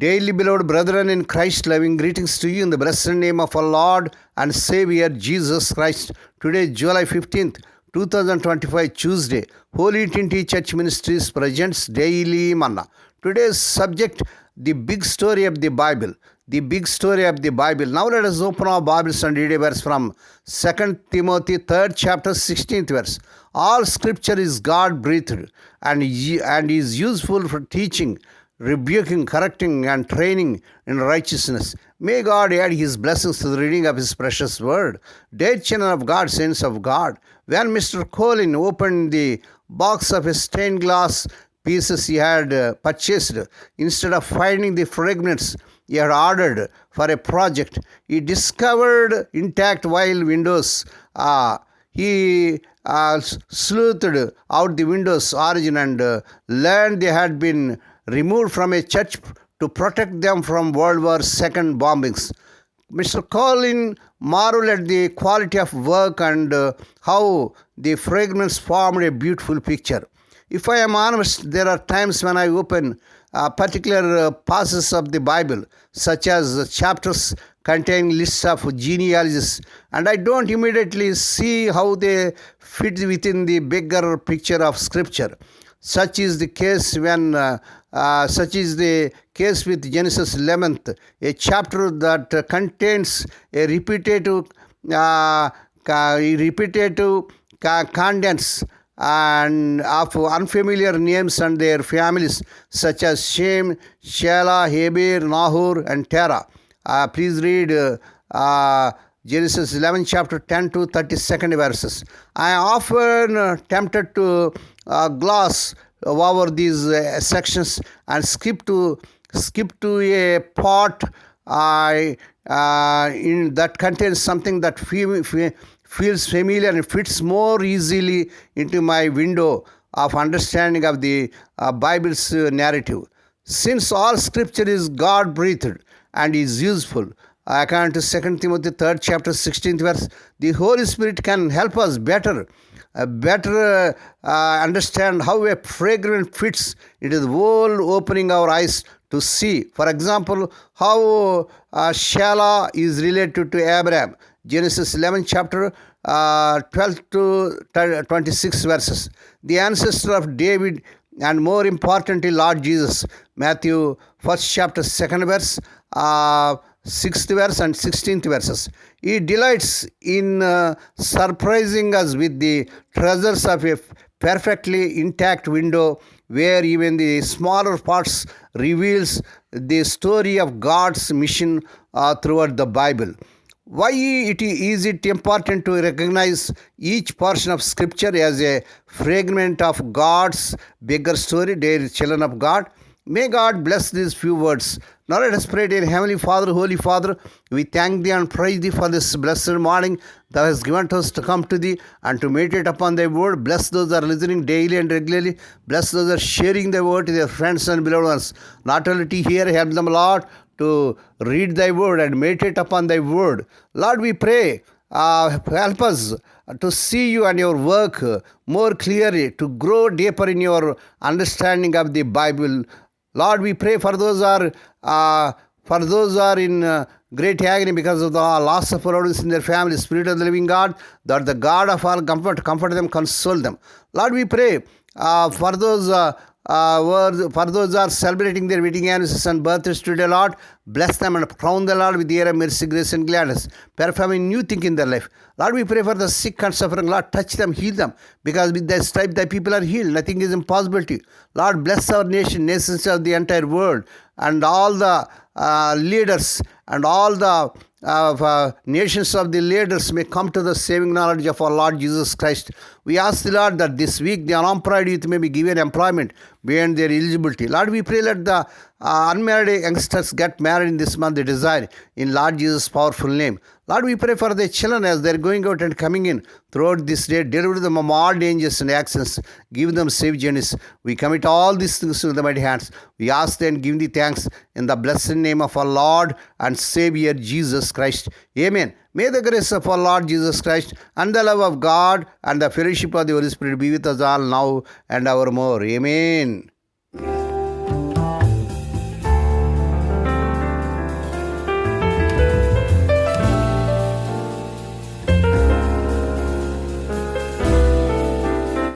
Daily beloved brethren in Christ, loving greetings to you in the blessed name of our Lord and Savior Jesus Christ. Today, July 15th, 2025, Tuesday, Holy Trinity Church Ministries presents Daily Manna. Today's subject, the big story of the Bible. The big story of the Bible. Now let us open our Bibles and read a verse from 2 Timothy 3rd chapter 16th verse. All scripture is God-breathed and is useful for teaching, rebuking, correcting, and training in righteousness. May God add His blessings to the reading of His precious word. Dear children of God, saints of God, when Mr. Colin opened the box of a stained glass pieces he had purchased, instead of finding the fragments he had ordered for a project, he discovered intact while windows. He sleuthed out the windows' origin and learned they had been removed from a church to protect them from World War II bombings. Mr. Colin marveled at the quality of work and how the fragments formed a beautiful picture. If I am honest, there are times when I open particular passages of the Bible, such as chapters containing lists of genealogies, and I don't immediately see how they fit within the bigger picture of Scripture. Such is the case with Genesis 11th, a chapter that contains a repetitive contents and of unfamiliar names and their families, such as Shem, Shelah, Heber, Nahor, and Terah. Please read Genesis 11 chapter 10 to 32nd verses. I am often tempted to gloss over these sections and skip to a part in that contains something that feels familiar and fits more easily into my window of understanding of the Bible's narrative. Since all scripture is God-breathed and is useful, according to 2 Timothy 3rd chapter 16th verse, the Holy Spirit can help us better understand how a fragrance fits into the world, opening our eyes to see. For example, how Shelah is related to Abraham. Genesis 11 chapter 12 to 26 verses. The ancestor of David and more importantly Lord Jesus. Matthew 1st chapter 2nd verse, 6th verse and 16th verses. He delights in surprising us with the treasures of a perfectly intact window where even the smaller parts reveals the story of God's mission throughout the Bible. Why is it important to recognize each portion of Scripture as a fragment of God's bigger story, dear children of God? May God bless these few words. Now let us pray. Dear Heavenly Father, Holy Father, we thank Thee and praise Thee for this blessed morning Thou hast given to us to come to Thee and to meditate upon Thy word. Bless those that are listening daily and regularly. Bless those that are sharing Thy word to their friends and beloved ones. Not only to hear, help them, Lord, to read Thy word and meditate upon Thy word. Lord, we pray, help us to see You and Your work more clearly, to grow deeper in Your understanding of the Bible. Lord, we pray for those who are in great agony because of the loss of loved ones in their family. Spirit of the living God, that the God of all comfort them, console them. Lord, we pray for those who are celebrating their wedding anniversaries and birthdays today, Lord, bless them and crown them, Lord, with the air of mercy, grace, and gladness, performing new thing in their life. Lord, we pray for the sick and suffering. Lord, touch them, heal them, because with Thy stripe Thy people are healed. Nothing is impossible to You. Lord, bless our nation, nations of the entire world, and all the leaders and all the nations of the leaders may come to the saving knowledge of our Lord Jesus Christ. We ask the Lord that this week the unemployed youth may be given employment beyond their eligibility. Lord, we pray that the unmarried youngsters get married in this month, they desire, in Lord Jesus' powerful name. Lord, we pray for the children as they're going out and coming in throughout this day. Deliver them from all dangers and accidents. Give them safe journeys. We commit all these things to the mighty hands. We ask and give Thee thanks in the blessed name of our Lord and Savior Jesus Christ. Amen. May the grace of our Lord Jesus Christ and the love of God and the fellowship of the Holy Spirit be with us all now and evermore. Amen.